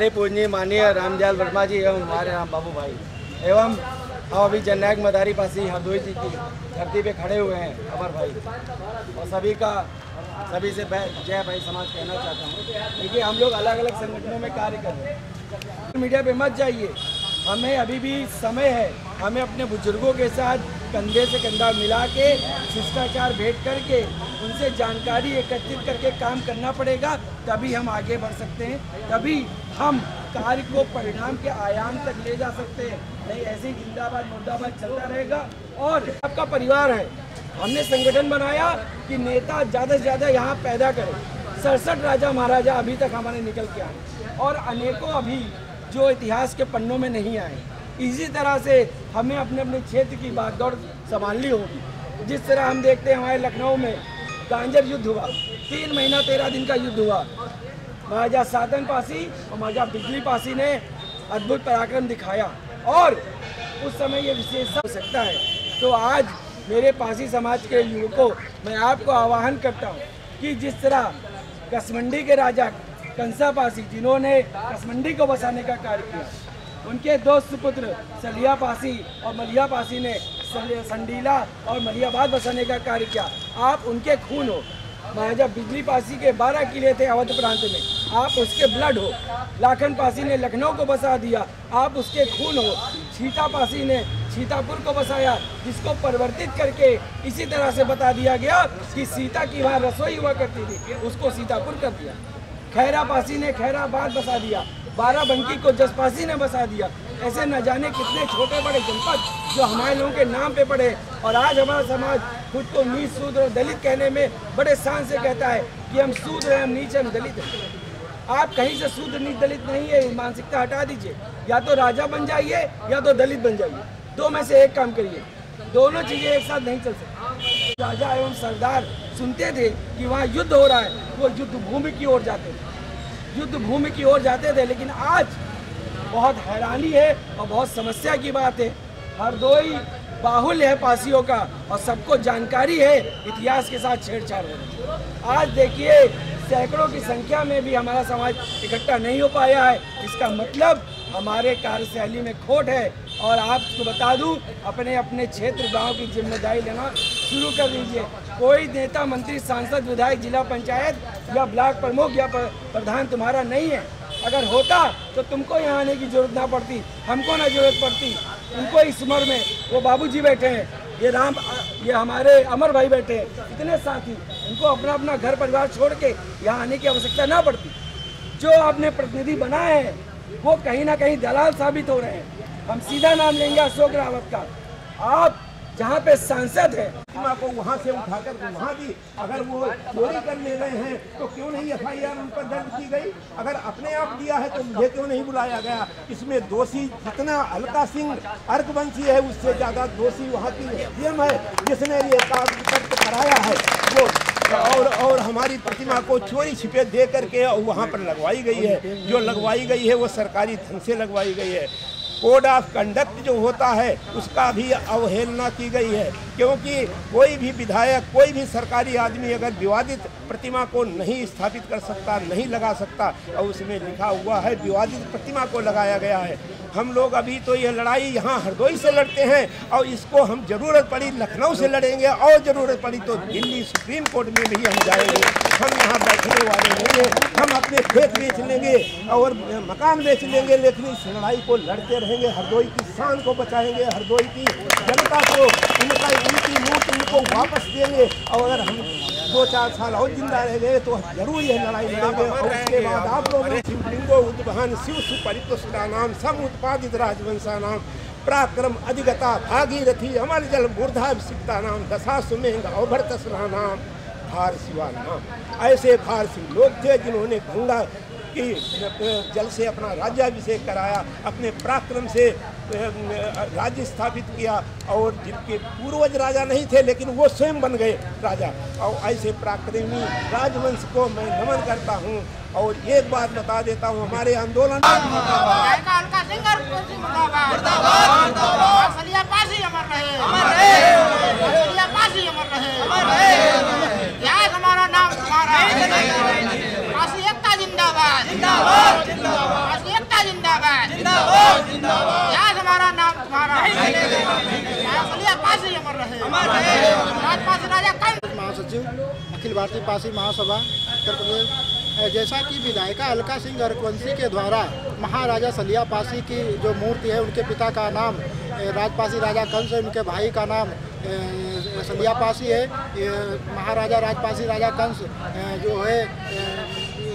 हमारे पूजनीय माननीय रामदयाल वर्मा जी एवं हमारे राम बाबू भाई एवं हम अभी जननायक मदारी पासी हरदोई जी की धरती पे खड़े हुए हैं अमर भाई, और सभी से जय भाई समाज कहना चाहता हूँ। क्योंकि हम लोग अलग अलग संगठनों में कार्य कर रहे हैं, मीडिया पे मत जाइए, हमें अभी भी समय है, हमें अपने बुजुर्गों के साथ कंधे से कंधा मिला के शिष्टाचार भेंट करके उनसे जानकारी एकत्रित करके काम करना पड़ेगा, तभी हम आगे बढ़ सकते हैं, तभी हम कार्य को परिणाम के आयाम तक ले जा सकते हैं। नहीं ऐसे ही जिंदाबाद मुर्दाबाद चलता रहेगा। और आपका परिवार है, हमने संगठन बनाया कि नेता ज़्यादा से ज़्यादा यहाँ पैदा करें। 67 राजा महाराजा अभी तक हमारे निकल के आए और अनेकों अभी जो इतिहास के पन्नों में नहीं आए। इसी तरह से हमें अपने अपने क्षेत्र की बागडोर संभालनी होगी। जिस तरह हम देखते हैं हमारे लखनऊ में गांजर युद्ध हुआ, 3 महीना 13 दिन का युद्ध हुआ, महाराजा सातन पासी और महाराजा बिजली पासी ने अद्भुत पराक्रम दिखाया और उस समय ये विशेष हो सकता है। तो आज मेरे पासी समाज के युवकों, मैं आपको आह्वान करता हूँ कि जिस तरह कसमंडी के राजा कंसा पासी जिन्होंने कसमंडी को बसाने का कार्य किया, उनके 2 सुपुत्र सलिया पासी और मलिया पासी ने संडीला और मलियाबाद बसाने का कार्य किया, आप उनके खून हो। महाराजा बिजली पासी के 12 किले थे अवध प्रांत में, आप उसके ब्लड हो। लाखन पासी ने लखनऊ को बसा दिया, आप उसके खून हो। सीता पासी ने सीतापुर को बसाया, जिसको परिवर्तित करके इसी तरह से बता दिया गया कि सीता की वहाँ रसोई हुआ करती थी, उसको सीतापुर कर दिया। खैरा पासी ने खैराबाद बसा दिया, बाराबंकी को जसपासी ने बसा दिया। ऐसे न जाने कितने छोटे बड़े जनपद जो हमारे लोगों के नाम पे पड़े, और आज हमारा समाज खुद को नीच शूद्र और दलित कहने में बड़े शान से कहता है कि हम शूद्र हैं, हम नीच, हम दलित हैं। आप कहीं से शूद्र नीच दलित नहीं है, मानसिकता हटा दीजिए। या तो राजा बन जाइए या तो दलित बन जाइए, 2 में से एक काम करिए, दोनों चीजें एक साथ नहीं चल सकती। राजा एवं सरदार सुनते थे कि वहाँ युद्ध हो रहा है, वो युद्ध भूमि की ओर जाते थे, युद्ध भूमि की ओर जाते थे। लेकिन आज बहुत हैरानी है और बहुत समस्या की बात है, हरदोई बाहुल्य है पासियों का और सबको जानकारी है इतिहास के साथ छेड़छाड़ हो रही है। आज देखिए सैकड़ों की संख्या में भी हमारा समाज इकट्ठा नहीं हो पाया है, इसका मतलब हमारे कार्यशैली में खोट है। और आपको बता दूं, अपने अपने क्षेत्र गांव की जिम्मेदारी लेना शुरू कर दीजिए। कोई नेता मंत्री सांसद विधायक जिला पंचायत या ब्लॉक प्रमुख या प्रधान तुम्हारा नहीं है। अगर होता तो तुमको यहाँ आने की जरूरत ना पड़ती, हमको ना जरूरत पड़ती। उनको इस उम्र में वो बाबूजी बैठे हैं, ये हमारे अमर भाई बैठे हैं, इतने साथी, उनको अपना अपना घर परिवार छोड़ के यहाँ आने की आवश्यकता ना पड़ती। जो आपने प्रतिनिधि बनाए हैं वो कहीं ना कहीं दलाल साबित हो रहे हैं। हम सीधा नाम लेंगे अशोक रावत का, आप जहाँ पे सांसद है प्रतिमा को वहाँ से उठाकर वहाँ दी। अगर वो चोरी कर ले रहे हैं तो क्यों नहीं FIR उन पर दर्ज की गई? अगर अपने आप दिया है तो मुझे क्यों नहीं बुलाया गया? इसमें दोषी जितना अलका सिंह अर्कवंशी है, उससे ज़्यादा दोषी वहाँ की SDM है जिसने ये कार्य कराया है वो, और हमारी प्रतिमा को चोरी छिपे दे करके वहाँ पर लगवाई गई है। जो लगवाई गई है वो सरकारी धन से लगवाई गई है। कोड ऑफ कंडक्ट जो होता है उसका भी अवहेलना की गई है, क्योंकि कोई भी विधायक, कोई भी सरकारी आदमी अगर विवादित प्रतिमा को नहीं स्थापित कर सकता, नहीं लगा सकता, और उसमें लिखा हुआ है विवादित प्रतिमा को लगाया गया है। हम लोग अभी तो ये लड़ाई यहाँ हरदोई से लड़ते हैं और इसको हम जरूरत पड़ी लखनऊ से लड़ेंगे और ज़रूरत पड़ी तो दिल्ली सुप्रीम कोर्ट में भी हम जाएंगे। हम यहाँ बैठने वाले नहीं हैं, हम अपने खेत बेच लेंगे और मकान बेच लेंगे, लेकिन इस लड़ाई को लड़ते रहेंगे। हरदोई की शान को बचाएंगे, हरदोई की जनता को उनकी लूट उनको वापस देंगे। और अगर हम 2-4 साल और जिंदा रह गए तो जरूर यह लड़ाई लड़ेंगे। और उसके बाद आप लोग शिवलिंगो उद्वहन शिव सुपरितुष्टा नाम सम उत्पादित राजवंशा नाम पराक्रम अधिगता भागीरथी अमर जल मूर्धा विसिक्ता नाम दशा सुमेंग अवभरतसना नाम भार शिवा नाम। ऐसे भार सिंह लोग थे जिन्होंने गंगा की जल से अपना राज्याभिषेक कराया, अपने पराक्रम से राज्य स्थापित किया, और जिनके पूर्वज राजा नहीं थे लेकिन वो स्वयं बन गए राजा। और ऐसे पराक्रमी राजवंश को मैं नमन करता हूँ। और एक बात बता देता हूँ, हमारे आंदोलन हमारा नाम जिंदाबाद, जिंदाबाद, जिंदाबाद। आज हमारा नाम तुम्हारा सलिया पासी अमर रहे। राजपासी राजा कंस। महासचिव अखिल भारतीय पासी महासभा उत्तर प्रदेश। जैसा कि विधायिका अलका सिंह अर्कवंशी के द्वारा महाराजा सलिया पासी की जो मूर्ति है, उनके पिता का नाम राजपासी राजा कंस है, उनके भाई का नाम सलिया पासी है। महाराजा राजपासी राजा कंस जो है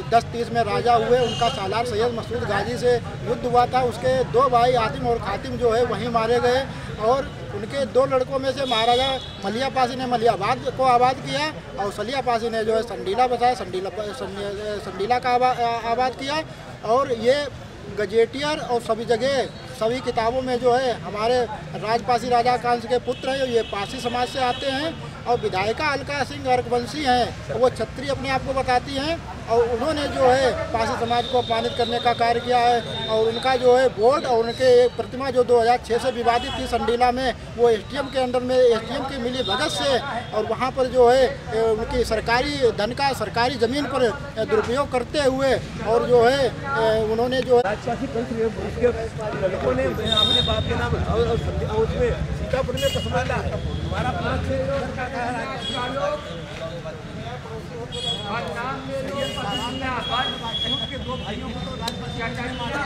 1030 में राजा हुए। उनका सालार सैयद मसूद गाजी से युद्ध हुआ था। उसके 2 भाई आतिम और खातिम जो है वहीं मारे गए और उनके 2 लड़कों में से महाराजा मलिया पासी ने मलियाबाद को आबाद किया और सलिया पासी ने जो है संडीला बसाया, संडीला का आबाद किया। और ये गजेटियर और सभी जगह सभी किताबों में जो है हमारे राजपासी राजा कंस के पुत्र हैं, ये पासी समाज से आते हैं। और विधायिका अलका सिंह अर्कवंशी हैं, वो क्षत्रिय अपने आप को बताती हैं और उन्होंने जो है पासी समाज को अपमानित करने का कार्य किया है। और उनका जो है बोर्ड और उनके एक प्रतिमा जो 2006 से विवादित थी संडीला में, वो एसडीएम के अंडर में एसडीएम की मिली भगत से और वहाँ पर जो है उनकी सरकारी धन का सरकारी ज़मीन पर दुरुपयोग करते हुए और जो है उन्होंने जो राजपासी कंस उसके लड़कों ने अपने बाप के नाम और उसमें सीतापुर में कसमाला हमारा उसके 2 भाइयों को तो राजपासी आचार्य मारा।